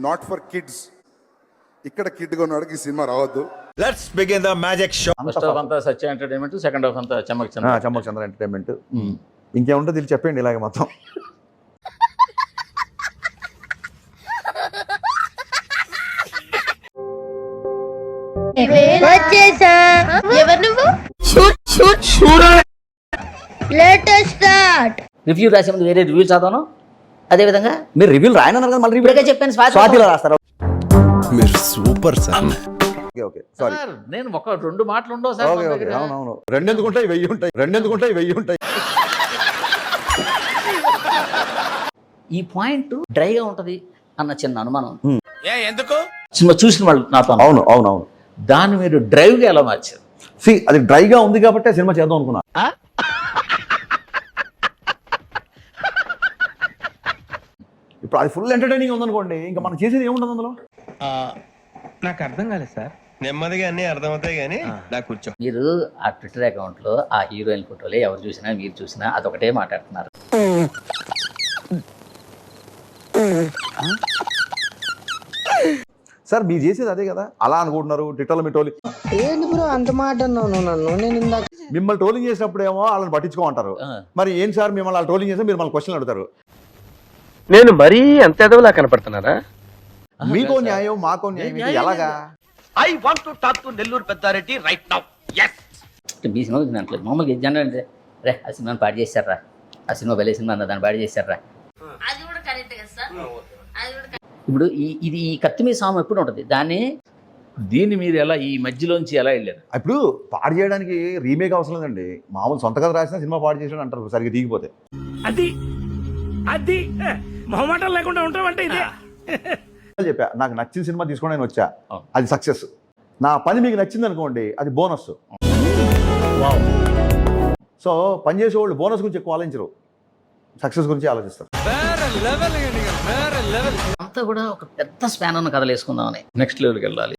Not for kids. ఇక్కడ kid కొన్నాడికి ఈ cinema రావద్దు. Let's begin the magic show. First half అంతా సత్య ఎంటర్టైన్మెంట్, సెకండ్ హాఫ్ అంతా చమ్మక్ చంద్ర. చమ్మక్ చంద్ర ఎంటర్టైన్మెంట్. ఇంకేముంటుంది వీళ్ళు చెప్పండి ఇలాగ మొత్తం. వచ్చేసా. ఎవరు నువ్వు? Latest start. రివ్యూ రాసే ముందు వేరే రివ్యూ చదవను. అదే విధంగా మీరు రివ్యూలు రాయనన్నారు కదా, మళ్ళీ ఇప్పుడే చెప్పాను స్వాతిలో రాస్తారు. మీరు సూపర్ సార్. ఓకే సారీ, నేను ఒక రెండు మాటలు ఉండవు సార్ ఓకే ఓకే, అవునవును. రెండెందుకు ఉంటాయి, 1000 ఉంటాయి. రెండెందుకు ఉంటాయి, 1000 ఉంటాయి. ఈ పాయింట్ డ్రైగా ఉంటది అన్న చిన్న అనుమానం ఎందుకు సినిమా చూసిన వాళ్ళు నాతో. అవును అవునవును. దాన్ని మీరు డ్రైవ్గా ఎలా మార్చారు? అది డ్రైగా ఉంది కాబట్టి సినిమా చేద్దాం అనుకున్నా. ఇప్పుడు అది ఫుల్ ఎంటర్టైనింగ్ ఉందనుకోండి, ఇంకా మనం చేసేది ఏముంటుంది అందులో. నాకు అర్థం కాలేదు సార్. నెమ్మదిగా అన్ని అర్థమవుతాయి కానీ నాకు కూర్చో. మీరు ఆ ట్విట్టర్ అకౌంట్లో ఆ హీరోయిన్ ఫోటోలే ఎవరు చూసినా మీరు చూసినా అదొకటే మాట్లాడుతున్నారు. సార్ మీరు చేసేది అదే కదా, అలా అనుకుంటున్నారు. ట్విట్టర్లో మీ టోలి ఏంది బ్రో అంత మాట అన్నావు నన్ను? నేను ఇందాక మిమ్మల్ని ట్రోలింగ్ చేసినప్పుడు ఏమో వాళ్ళని పట్టించుకోమంటారు. మరి ఏం సార్ మిమ్మల్ని వాళ్ళు ట్రోలింగ్ చేస్తే మీరు మళ్ళీ క్వశ్చన్ అడుగుతారు. నేను మరీ అంత ఎదవలా కనపడుతున్నారా? మీకో న్యాయం మాకో న్యాయం, ఇది ఎలాగా? I want to talk to Nellore Peddareddy right now. yes మీ సినిమా చూసినట్లేదు మామూలుగా జనరల్ అంటే రే ఆ సినిమాని పాడు చేశారా, ఆ సినిమా వెళ్ళే సినిమా అన్న దాన్ని పాడు చేశారా. ఇప్పుడు ఇది ఈ కత్తి మీ సాము ఎప్పుడు ఉంటుంది దీన్ని మీరు ఎలా ఈ మధ్యలోంచి ఎలా వెళ్ళారు? ఇప్పుడు పాడు చేయడానికి రీమేక్ అవసరం లేదండి. మామూలు సొంత కథ రాసిన సినిమా పాడు చేసాడు అంటారు సరిగ్గా దిగిపోతే. అది మొహమాటం లేకుండా ఉంటామంటే ఇదే. చెప్పా నాకు నచ్చిన సినిమా తీసుకొని నేను వచ్చా, అది సక్సెస్. నా పని మీకు నచ్చింది అనుకోండి, అది బోనస్. సో పనిచేసే వాళ్ళు బోనస్ గురించి ఎక్కువ ఆలోచించరు, సక్సెస్ గురించి ఆలోచిస్తారు. అంతా కూడా ఒక పెద్ద స్పాన్ ఉన్న కథలు వేసుకుందామని నెక్స్ట్ లెవెల్కి వెళ్ళాలి.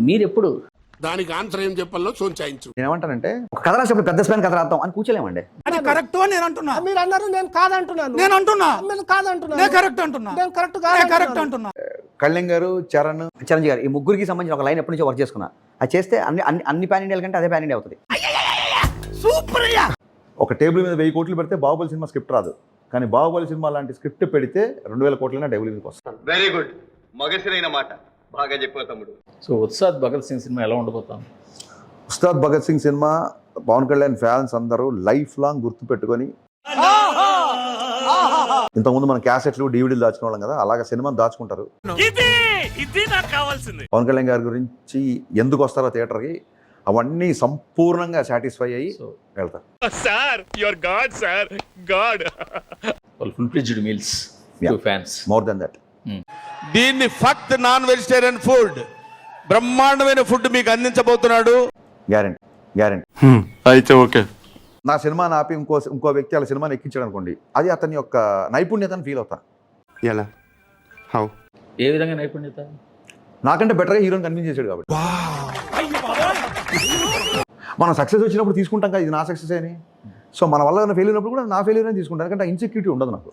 మీరు ఎప్పుడు దానికి ఆన్సర్ ఏం చెప్పాలో చూచాయించు. నేనేమంటానంటే ఒక కథ రాసేప్పుడు పెద్ద స్పాన్ కథ రాద్దాం అని కూర్చోలేమండి. అది కరెక్ట్ అని నేను అంటున్నా. మీరు అన్నారు, నేను కాదంటున్నాను. నేను అంటున్నా నేను కాదంటున్నాను. నేను కరెక్ట్ అంటున్నా. నేను కరెక్ట్ కరెక్ట్ అంటున్నా. కళ్యాణ్ గారు, చిరంజీవి గారు, ఈ ముగ్గురికి సంబంధించిన ఒక లైన్ ఎప్పటి నుంచో వర్క్ చేసుకున్నా. అది చేస్తే అన్ని పాన్ ఇండియా కంటే అదే పాన్ ఇండియా అవుతుంది. సూపర్. ఒక టేబుల్ మీద 1000 కోట్లు పెడితే బాహుబలి సినిమా స్క్రిప్ట్ రాదు, కానీ బాహుబలి సినిమా లాంటి స్క్రిప్ట్ పెడితే 2000 కోట్లైనా టేబుల్ మీదకి వస్తాను. వెరీ గుడ్, మగసిరైన మాట బాగా చెప్పావు తమ్ముడు. సో ఉత్సాద్ భగత్ సింగ్ సినిమా ఎలా ఉండబోతాం? ఉస్తాద్ భగత్ సింగ్ సినిమా పవన్ కళ్యాణ్ ఫ్యాన్స్ అందరూ లైఫ్ లాంగ్ గుర్తు పెట్టుకొని, ఇంతకుముందు మన క్యాసెట్లు డివిడీలు దాచుకునే వాళ్ళం కదా, అలాగే సినిమాని దాచుకుంటారు. ఇది నాకు కావాల్సింది. పవన్ కళ్యాణ్ గారి గురించి ఎందుకు వస్తారో థియేటర్కి, అవన్నీ సంపూర్ణంగా సాటిస్ఫై అయ్యి వెళ్తారు. Sir your God, sir God. Full fledged meals to fans. More than that. దీన్ని ఫక్త్ నాన్ వెజిటేరియన్ ఫుడ్, బ్రహ్మాండమైన ఫుడ్ మీకు అందించబోతున్నాడు. గ్యారెంటీ. అయితే ఓకే. నా సినిమాని ఆపి ఇంకో వ్యక్తి వాళ్ళ సినిమాని ఎక్కించాడు అనుకోండి, అది అతని యొక్క నైపుణ్యతను ఫీల్ అవుతా. ఎలా? హౌ? ఏ విధంగా నైపుణ్యత? నాకంటే బెటర్గా హీరోని కన్విన్స్ చేశాడు కాబట్టి. మనం సక్సెస్ వచ్చినప్పుడు తీసుకుంటాం కదా, ఇది నా సక్సెస్ అని. సో మన వల్ల ఫెయిల్ అయినప్పుడు కూడా నా ఫెయిల్యూర్ అని తీసుకుంటాను, ఎందుకంటే ఇన్సెక్యూరిటీ ఉండదు నాకు.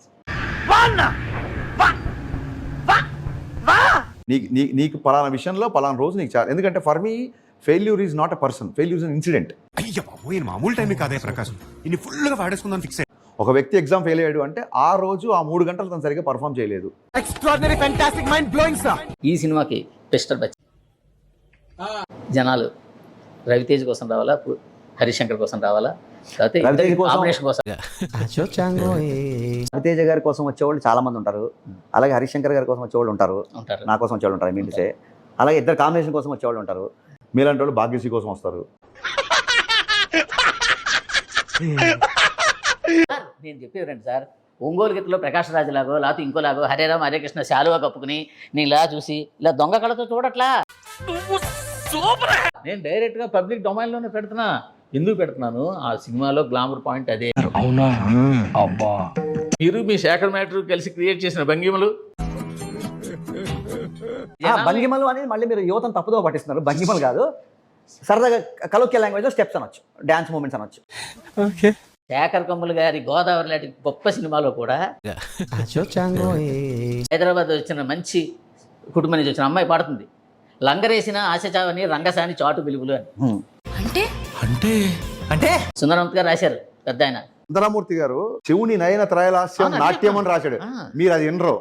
నీకు పలానా విషయంలో పలానా రోజు నీకు చాలా, ఎందుకంటే for me failure is not a person, failure is an incident. అయ్యో మామూలు టైం కాదే ప్రకాశం, ఇన్ని ఫుల్గా వాడేసుకుందాం ఫిక్స్. ఒక వ్యక్తి ఎగ్జామ్ ఫెయిల్ అయ్యాడు అంటే ఆ రోజు ఆ 3 గంటలు తను సరిగ్గా పర్ఫామ్ చేయలేదు. Extraordinary fantastic mind blowing sir. ఈ సినిమాకి టెస్టర్ బచ్చి జనాలు రవితేజ్ కోసం రావాలా, హరిశంకర్ కోసం రావాలా, రవితేజ గారి కోసం వచ్చేవాళ్ళు చాలా మంది ఉంటారు, అలాగే హరిశంకర్ గారి కోసం వచ్చేవాళ్ళు ఉంటారు, నా కోసం వచ్చేవాళ్ళు ఉంటారు, మీన్సే అలాగే ఇద్దరు కాంబినేషన్ కోసం వచ్చేవాళ్ళు ఉంటారు. మీలాంటి వాళ్ళు భాగ్యశ్రీ కోసం వస్తారు. నేను చెప్పేదండి సార్, ఒంగోలు గీతలో ప్రకాష్ రాజు లాగో లేకపోతే ఇంకోలాగో హరేరామ్ హరే కృష్ణ శాలువా కప్పుకుని నేను ఇలా చూసి ఇలా దొంగ కళతో చూడట్లా. నేను డైరెక్ట్ గా పబ్లిక్ డొమైన్ లోనే పెడుతున్నా. ఎందుకు పెడుతున్నాను? ఆ సినిమాలో గ్లామర్ పాయింట్ అదే. అవునా? అబ్బా, మీరు మీ శేఖర్ మ్యాటర్ కలిసి క్రియేట్ చేసిన భంగిమలు అనేది మళ్ళీ మీరు యువతను తప్పుదో పట్టిస్తున్నారు. భంగిమలు కాదు, సరదాగా కలోక్య లాంగ్వేజ్ లో స్టెప్స్ అనొచ్చు, డాన్స్ మూమెంట్స్ అనొచ్చు. శేఖర్ కమ్ములు గారి గోదావరి లాంటి గొప్ప సినిమాలో కూడా హైదరాబాద్ వచ్చిన మంచి కుటుంబం నుంచి వచ్చిన అమ్మాయి పాడుతుంది, లంగరేసిన ఆశచావని రంగసాని చాటు పిలుపులు అని. అంటే అంటే సుందరమూర్తి గారు రాశారు, పెద్ద ఆయన. సుందరమూర్తి గారు శివుని నయన త్రయలాస్యం అవును, నాట్యం అని రాశాడు. మీరు అది వినరు.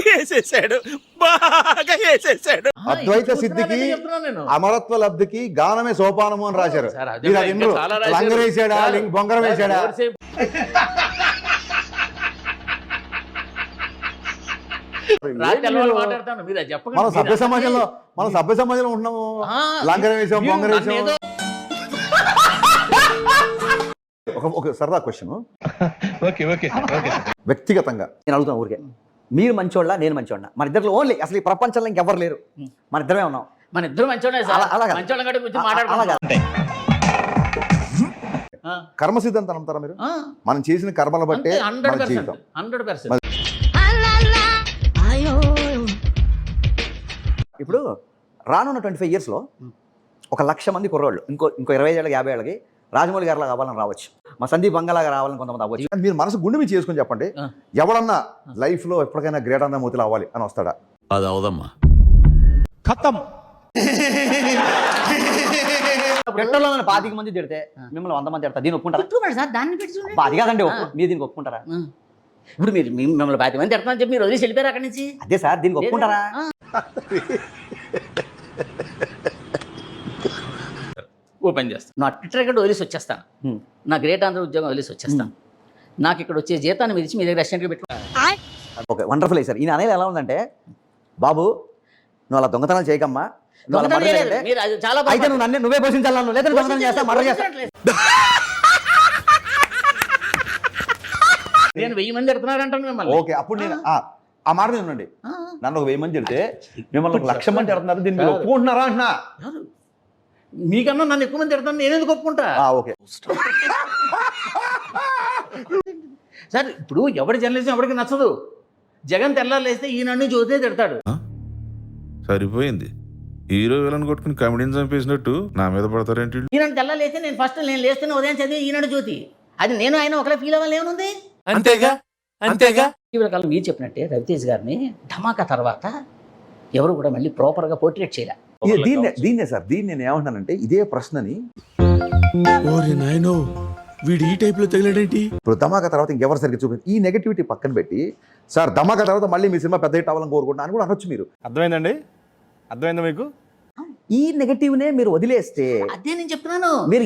వేసేసాడు, బాగా వేసేసాడు. అద్వైత సిద్ధికి అమరత్వ లబ్ధికి గానమే సోపానము అని రాశారు. సార్, అదే మీరు అది ఇంకా వినరు. చాలా రాశారు. లంగరేసాడా బొంగరం వేసాడా? మాట్లాడతాను, మీరు అది చెప్పకండి. మనం సభ్య సమాజంలో ఉంటున్నాము. లంగరం వేసాం, బొంగరం వేసాం. ఒక సరదా క్వశ్చన్, వ్యక్తిగతంగా నేను అడుగుతాను ఊరికే, మీరు మంచోళ్ళ నేను మంచోళ్ళ? మన ఇద్దరు ఓన్లీ, అసలు ఈ ప్రపంచంలో ఇంకెవ్వరు లేరు, మన ఇద్దరమే ఉన్నాం. మన ఇద్దరు మంచోడే సార్, అలాగా. మంచోళ్ళ కాడ కూర్చొని అలాగా. మాట్లాడుకుంటాం. కర్మ సిద్ధాంతం నమ్ముతారా మీరు? మనం చేసిన కర్మల బట్టే మన జీవితం. 100%. ఇప్పుడు రానున్న 25 yearsలో 1,00,000 మంది కుర్రోళ్ళు ఇంకో 20 ఏళ్ళకి 50 ఏళ్ళకి రాజమౌళి గారిలా కావాలని రావచ్చు, మా సందీప్ బంగాలాగా రావాలని కొంతమంది అవ్వచ్చు. కానీ మీరు మనసు గుండె మీద చేసుకొని చెప్పండి, ఎవడన్నా లైఫ్ లో ఎప్పటికైనా గ్రేట్ అన్న మూతిలో అవ్వాలి అని వస్తాడా? అది అవదమ్మా. ఖతం. పెట్టలో 25 మంది తిడితే మిమ్మల్ని 100 మంది తిడతారు, దీన్ని ఒప్పుకుంటారా? పెట్టుకోండి సార్, దాన్ని పెట్టి చూడండి. అది కాదండి, మీరు దీనికి ఒప్పుకుంటారా? ఇప్పుడు మీరు మిమ్మల్ని 10 మంది తిడతామని చెప్పి మీరు వదిలేసి వెళ్ళిపోయారు అక్కడి నుంచి. అదే సార్, దీనికి ఒప్పుకుంటారా? ఓపెన్ చేస్తాను, నా ట్విట్టర్ అకౌంట్ వదిలేసి వచ్చేస్తాను, నా గ్రేట్ ఆంధ్ర ఉద్యోగం వదిలేసి వచ్చేస్తాను, నాకు ఇక్కడ వచ్చే జీతాన్ని మీరు ఇచ్చి మీ దగ్గర రెస్టారెంట్కి పెట్టుకో. Okay, wonderful sir. ఈయన అనేది ఎలా ఉందంటే, బాబు నువ్వు అలా దొంగతనాలు చేయకమ్మా, నువ్వు అలా మర్డర్ చేయకంటే, మీరు అది చాలా అయితే నువ్వు నువ్వే పోషించాలను, లేదా దొంగతనం చేస్తా, మర్డర్ చేస్తా. నేను 1000 మంది తిడుతున్నారంటాను మిమ్మల్ని. ఓకే, అప్పుడు నేను ఆ మాట మీద ఉండండి. నన్ను ఒక 1000 మంది తిడితే మిమ్మల్ని 1,00,000 మంది తిడుతున్నారు, దీన్ని మీరు ఒప్పుకుంటున్నారా అంటున్నా? ఎవరు? మీకన్నా నన్ను ఎక్కువ మంది తిడతాను, నేను ఎందుకు ఒప్పుకుంటా? ఓకే సార్, ఇప్పుడు ఎవరి జర్నలిజం ఎవరికి నచ్చదు. జగన్ తెల్లాలేస్తే ఈయన జ్యోతే తిడతాడు. సరిపోయింది, హీరో విలన్ కొట్టుకుని కమెడీని చంపేసినట్టు నా మీద పడతారేంటి? ఈయన తెల్లాలేస్తే నేను లేస్తేనే ఉదయం చదివి ఈనాడు జ్యోతి, అది నేను ఆయన ఒకలా ఫీల్ అవ్వాలి ఏముంది? అంతేగా అంతేగా. ఇటీవల కాలం మీరు చెప్పినట్టే రవితేజ్ గారిని ధమాకా తర్వాత ఎవరు కూడా మళ్ళీ ప్రాపర్గా పోర్ట్రేట్ చేయాలి. దీన్నే సార్, దీన్ని నేను ఏమంటానంటే, ఇదే ప్రశ్నని ఓరి నాయనో, వీడు ఈ టైప్ లో తగిలాడేంటి? ఇప్పుడు ధమాకా తర్వాత ఇంకెవరు సరిగ్గా చూపించారు, ఈ నెగటివిటీ పక్కన పెట్టి, సార్ ధమాకా తర్వాత మళ్ళీ మీ సినిమా పెద్ద హిట్ అవ్వాలని కోరుకుంటున్నా అని కూడా అనొచ్చు మీరు. అర్థమైందండి? అర్థమైందా మీకు? ఈ నెగటివ్నే మీరు వదిలేస్తే, అదే నేను చెప్తున్నాను, మీరు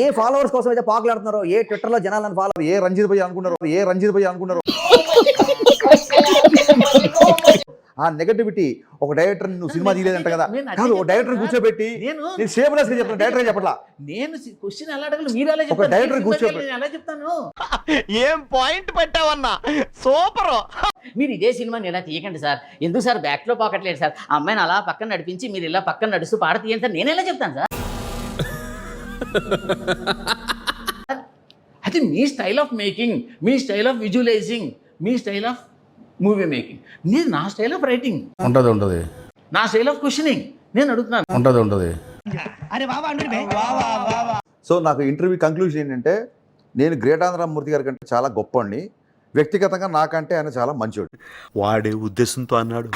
ఏ ఫాలోవర్స్ కోసం అయితే పాకులాడుతున్నారో, ఏ ట్విట్టర్లో జనాలను ఫాలో, ఏ రంజిత్ భయ్య అనుకున్నారు, ఆ నెగటివిటీ ఒక డైరెక్టర్ నువ్వు సినిమా తీయలేదంట కదా, కాదు ఒక డైరెక్టర్ కూర్చోబెట్టి, నేను సేఫ్నెస్ గా చెప్తాను, డైరెక్టర్ చెప్పట్లా, నేను క్వశ్చన్ ఎలా అడగలు, మీరు ఎలా ఒక చెప్తారు? డైరెక్టర్ కూర్చోబెట్టి నేను ఎలా చెప్తాను? ఏం పాయింట్ పెట్టావన్నా, సూపర్. మీరు ఇదే సినిమాని ఇలా తీయకండి సార్, ఎందుకు సార్ బ్యాక్ లో పాకెట్ లేదు సార్, ఆ అమ్మాయిని అలా పక్కన నడిపించి మీరు ఇలా పక్కన నడుస్తూ పాట తీయండి సార్, నేను ఎలా చెప్తాను సార్? అది మీ స్టైల్ ఆఫ్ మేకింగ్, మీ స్టైల్ ఆఫ్ విజువలైజింగ్, మీ స్టైల్ ఆఫ్ మూవీ మేకింగ్. నేను నా స్టైల్ ఆఫ్ రైటింగ్ ఉంటది, నా స్టైల్ ఆఫ్ క్వశ్చనింగ్ నేను అడుగుతున్నాను. ఉంటది. సో నాకు ఇంటర్వ్యూ కంక్లూజన్ ఏంటంటే, నేను గ్రేట్ ఆంధ్ర మూర్తి గారి కంటే చాలా గొప్పవాడిని, వ్యక్తిగతంగా నాకంటే ఆయన చాలా మంచోడు. వాడే ఉద్దేశంతో అన్నాడు.